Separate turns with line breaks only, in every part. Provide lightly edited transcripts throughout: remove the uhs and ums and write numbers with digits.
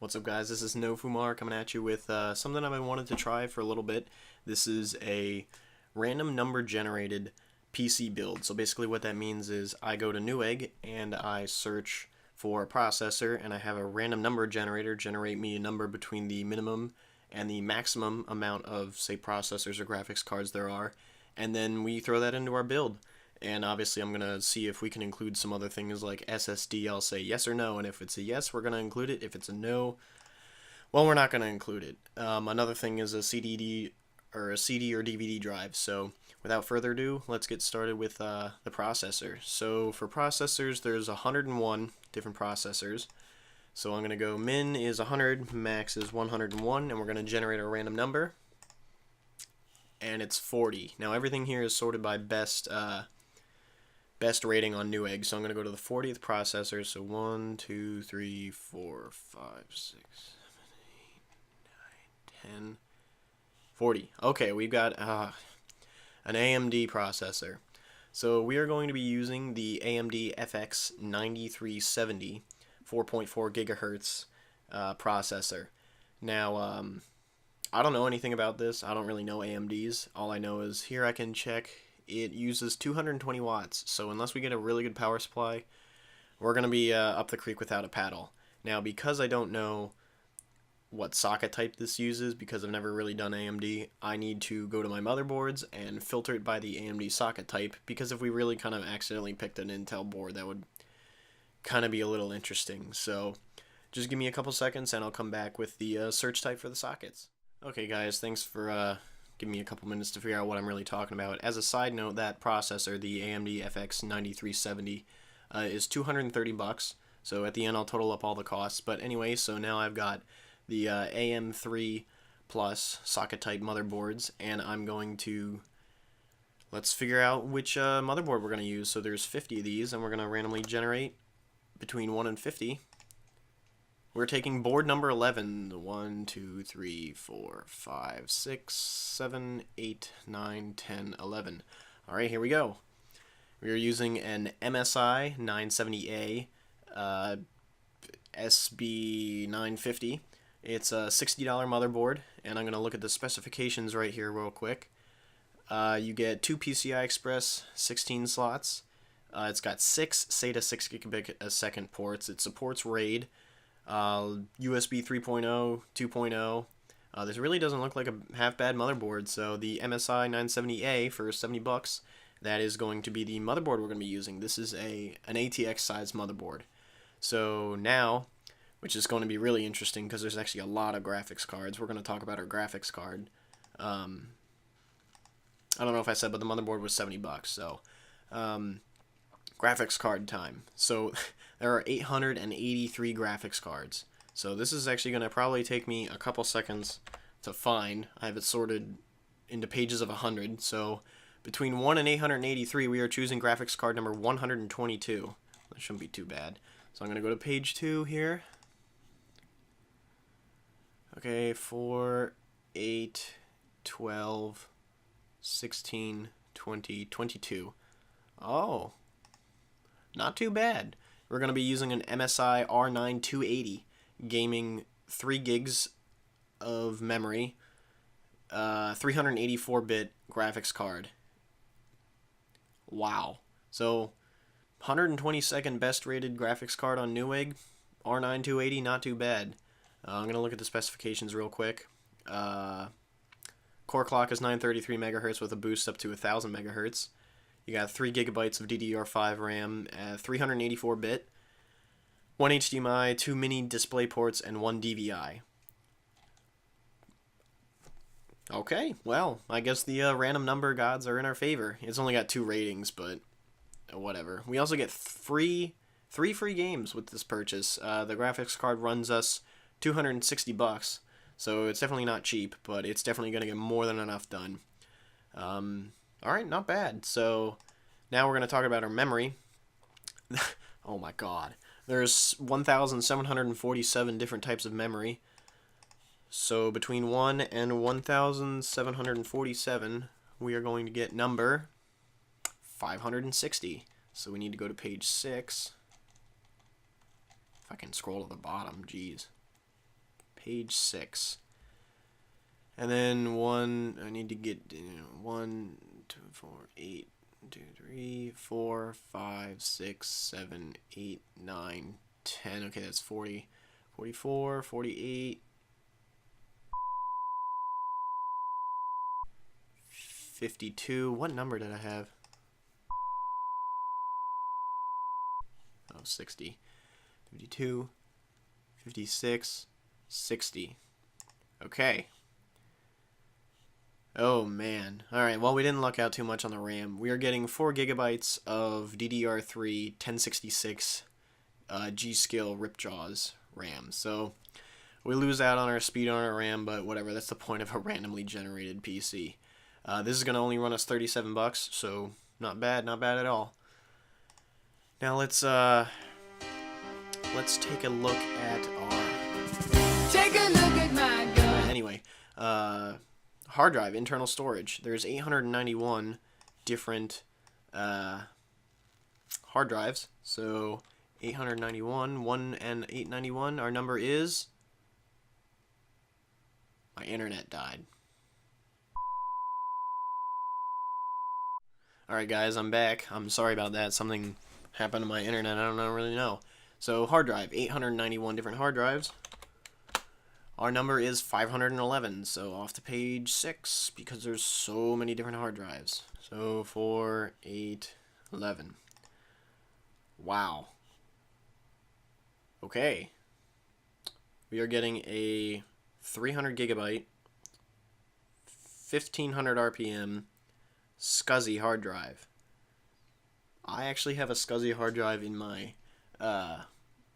What's up, guys? This is No FUMAR coming at you with something I've been wanting to try for a little bit. This is a random number generated PC build. So basically what that means is I go to Newegg and I search for a processor and I have a random number generator generate me a number between the minimum and the maximum amount of, say, processors or graphics cards there are, and then we throw that into our build. And obviously I'm going to see if we can include some other things like SSD. I'll say yes or no, and if it's a yes, we're going to include it. If it's a no, well, we're not going to include it. Another thing is a CD or DVD drive. So without further ado, let's get started with the processor. So for processors, there's 101 different processors. So I'm going to go min is 100, max is 101, and we're going to generate a random number. And it's 40. Now everything here is sorted by best rating on Newegg, so I'm going to go to the 40th processor. So 1, 2, 3, 4, 5, 6, 7, 8, 9, 10, 40. Okay, we've got an AMD processor. So we are going to be using the AMD FX 9370 4.4 gigahertz processor. Now, I don't know anything about this. I don't really know AMDs. All I know is here I can check it uses 220 watts, so unless we get a really good power supply, we're going to be up the creek without a paddle. Now, because I don't know what socket type this uses, because I've never really done AMD, I need to go to my motherboards and filter it by the AMD socket type, because if we really kind of accidentally picked an Intel board, that would kind of be a little interesting. So just give me a couple seconds and I'll come back with the search type for the sockets. Okay, guys, thanks for give me a couple minutes to figure out what I'm really talking about. As a side note, that processor, the AMD FX 9370, is $230. So at the end, I'll total up all the costs. But anyway, so now I've got the AM3 Plus socket type motherboards, and I'm going to let's figure out which motherboard we're going to use. So there's 50 of these, and we're going to randomly generate between 1 and 50. We're taking board number 11. 1, 2, 3, 4, 5, 6, 7, 8, 9, 10, 11. Alright, here we go. We are using an MSI 970A SB950. It's a $60 motherboard, and I'm going to look at the specifications right here real quick. You get 2 PCI Express 16 slots. It's got 6 SATA 6 gigabit a second ports. It supports RAID. USB 3.0, 2.0. This really doesn't look like a half-bad motherboard. So the MSI 970A for $70, that is going to be the motherboard we're going to be using. This is an ATX size motherboard. So now, which is going to be really interesting because there's actually a lot of graphics cards. We're going to talk about our graphics card. I don't know if I said, but the motherboard was $70. So graphics card time. So there are 883 graphics cards. So this is actually going to probably take me a couple seconds to find. I have it sorted into pages of 100. So between 1 and 883, we are choosing graphics card number 122. That shouldn't be too bad. So I'm going to go to page 2 here. Okay, 4, 8, 12, 16, 20, 22. Oh, not too bad. We're going to be using an MSI R9 280 gaming 3 gigs of memory, 384-bit graphics card. Wow. So 122nd best rated graphics card on Newegg, R9 280, not too bad. I'm going to look at the specifications real quick. Core clock is 933 megahertz with a boost up to 1000 megahertz. You got 3 gigabytes of DDR5 RAM, 384-bit, 1 HDMI, 2 mini display ports, and 1 DVI. Okay, well, I guess the random number gods are in our favor. It's only got 2 ratings, but whatever. We also get three free games with this purchase. The graphics card runs us $260, so it's definitely not cheap, but it's definitely going to get more than enough done. Alright, not bad. So now we're going to talk about our memory. Oh my god. There's 1,747 different types of memory. So between 1 and 1,747, we are going to get number 560. So we need to go to page 6. If I can scroll to the bottom, geez. page 6. And then I need to get 1, 2, 4, 8, 2, 3, 4, 5, 6, 7, 8, 9, 10. Okay, that's 40, 44, 48, 52. What number did I have? Oh, 60. 52, 56, 60. Okay. Oh man. Alright, well we didn't luck out too much on the RAM. We are getting 4 gigabytes of DDR3 1066 G.Skill Ripjaws RAM. So we lose out on our speed on our RAM, but whatever, that's the point of a randomly generated PC. This is going to only run us $37, so not bad at all. Now let's take a look at our...
Take a look at my gun.
Anyway, hard drive, internal storage. There's 891 different hard drives. So 891, 1 and 891. Our number is... My internet died. Alright guys, I'm back. I'm sorry about that. Something happened to my internet. I don't really know. So hard drive, 891 different hard drives. Our number is 511, so off to page 6, because there's so many different hard drives. So 4, 8, 11. Wow. Okay. We are getting a 300 gigabyte, 1500 RPM SCSI hard drive. I actually have a SCSI hard drive in my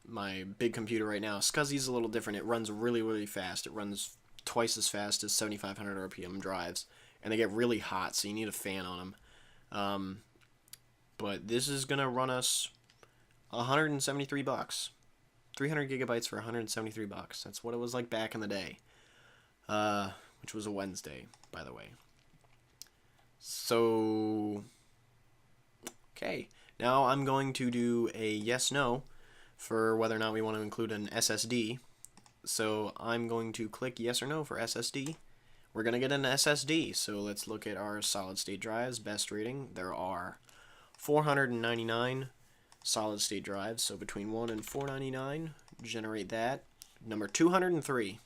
my big computer right now. SCSI is a little different. It runs really fast. It runs twice as fast as 7500 RPM drives, and they get really hot, so you need a fan on them. But this is gonna run us $173. 300 gigabytes for $173. That's what it was like back in the day, which was a Wednesday, by the way. So, okay, now I'm going to do a yes/no for whether or not we want to include an SSD. So I'm going to click yes or no for SSD. We're going to get an SSD, so let's look at our solid state drives. Best rating, there are 499 solid state drives, so between 1 and 499, generate that. Number 203,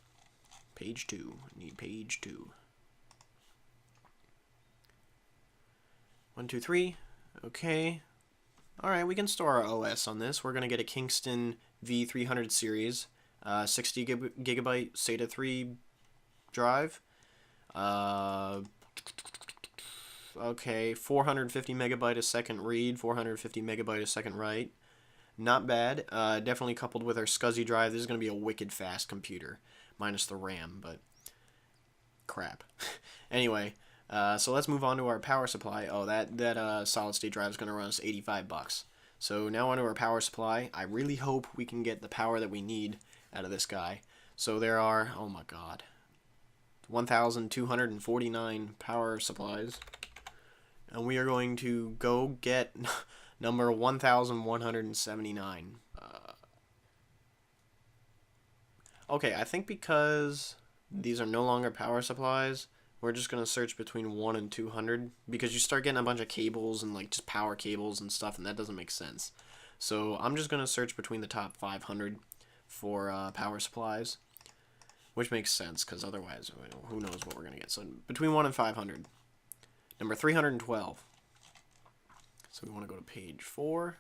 page 2, need page 2. 1, 2, 3, okay. Alright, we can store our OS on this. We're going to get a Kingston V300 series, 60 gigabyte SATA 3 drive. Okay, 450 megabyte a second read, 450 megabyte a second write. Not bad. Definitely coupled with our SCSI drive, this is going to be a wicked fast computer, minus the RAM, but crap. Anyway, so let's move on to our power supply. Oh, that solid state drive is going to run us $85. So now onto our power supply. I really hope we can get the power that we need out of this guy. So there are, oh my god, 1,249 power supplies. And we are going to go get number 1,179. Okay, I think because these are no longer power supplies, we're just going to search between 1 and 200, because you start getting a bunch of cables and like just power cables and stuff, and that doesn't make sense. So I'm just going to search between the top 500 for power supplies, which makes sense, because otherwise who knows what we're going to get. So between 1 and 500. Number 312. So we want to go to page 4.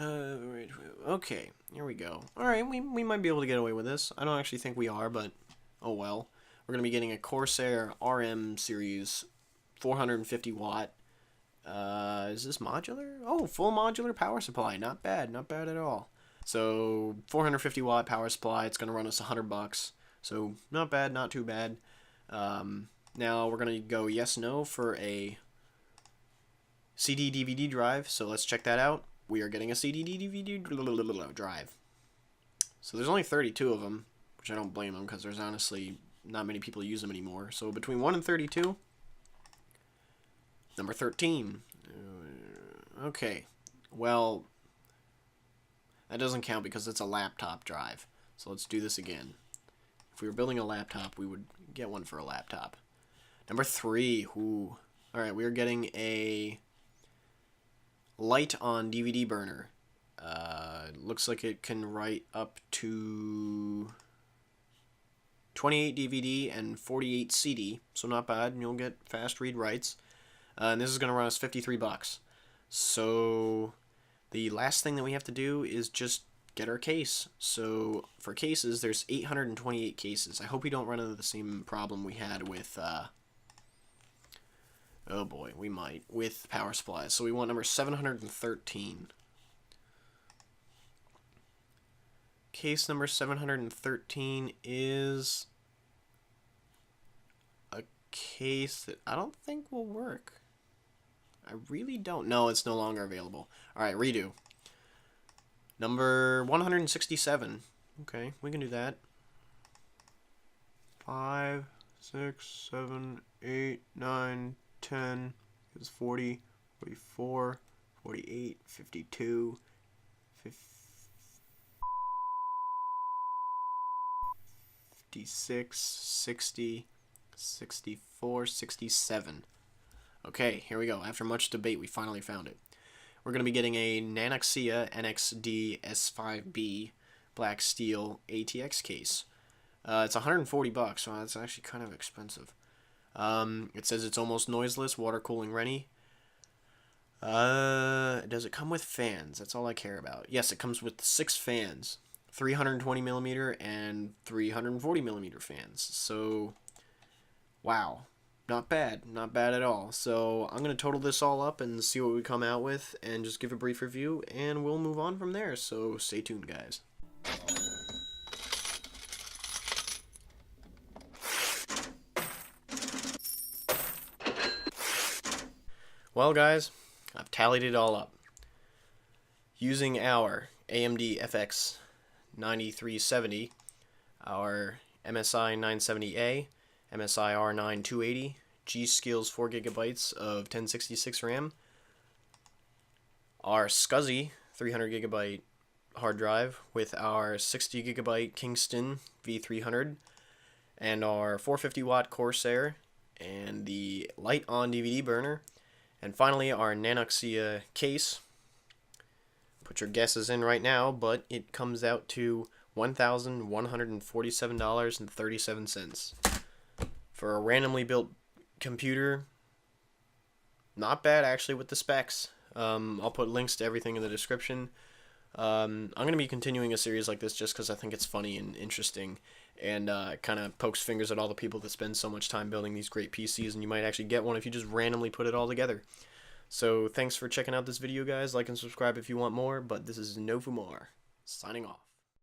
Okay, here we go. Alright, we might be able to get away with this. I don't actually think we are, but oh well. We're going to be getting a Corsair RM series 450 watt. Is this modular? Oh, full modular power supply. Not bad at all. So 450 watt power supply. It's going to run us $100. So not bad, not too bad. Now we're going to go yes/no for a CD DVD drive. So let's check that out. We are getting a CD DVD drive. So there's only 32 of them, which I don't blame them, because there's honestly not many people use them anymore. So between 1 and 32. Number 13. Okay. Well, That doesn't count because it's a laptop drive. So let's do this again. If we were building a laptop, we would get one for a laptop. Number 3. Ooh. Alright, we are getting a LITE-ON DVD Burner. Looks like it can write up to 28 DVD and 48 CD, so not bad, and you'll get fast read writes. And this is going to run us $53. So the last thing that we have to do is just get our case. So for cases, there's 828 cases. I hope we don't run into the same problem we had with, oh boy, we might, with power supplies. So we want number 713. Case number 713 is a case that I don't think will work. I really don't. No, it's no longer available. Alright, redo. Number 167. Okay, we can do that. 5, 6, 7, 8, 9, 10. It's 40, 44, 48, 52, 56, 60, 64, 67. Okay, here we go. After much debate, we finally found it. We're going to be getting a Nanoxia NXDS5B black steel ATX case. It's $140, so that's actually kind of expensive. It says it's almost noiseless, water cooling ready. Does it come with fans? That's all I care about. Yes, it comes with 6 fans. 320mm and 340mm fans. So, wow. Not bad. Not bad at all. So, I'm going to total this all up and see what we come out with and just give a brief review, and we'll move on from there. So, stay tuned, guys. Well, guys, I've tallied it all up. Using our AMD FX 9370, our MSI 970A, MSI R9 280, G.Skills 4GB of 1066 RAM, our SCSI 300GB hard drive with our 60GB Kingston V300, and our 450-watt Corsair, and the LITE-ON DVD Burner, and finally our Nanoxia case. Put your guesses in right now, but it comes out to $1,147.37. For a randomly built computer, not bad actually with the specs. I'll put links to everything in the description. I'm going to be continuing a series like this just because I think it's funny and interesting, and kind of pokes fingers at all the people that spend so much time building these great PCs, and you might actually get one if you just randomly put it all together. So thanks for checking out this video, guys. Like and subscribe if you want more, but this is no FUMAR, signing off.